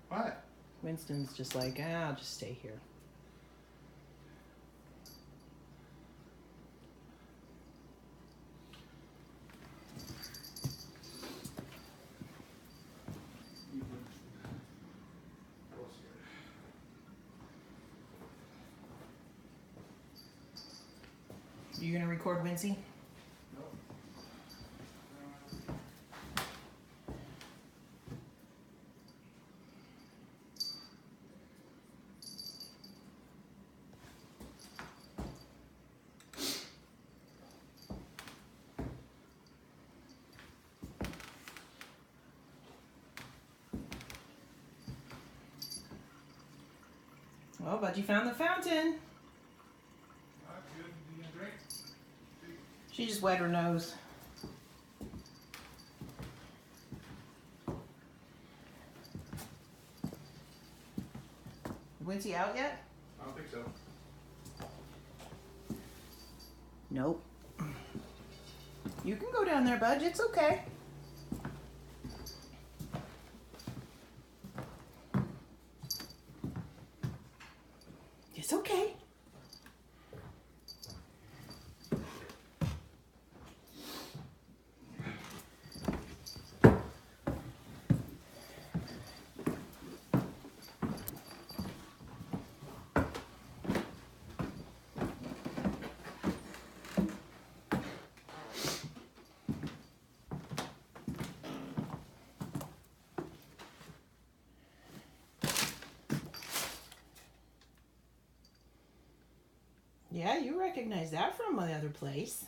What? Winston's just like, I'll just stay here. You gonna record Wincy? Oh, but you found the fountain. She just wet her nose. Wincy out yet? I don't think so. Nope. You can go down there, Budge. It's okay. It's okay. Yeah, you recognize that from my other place.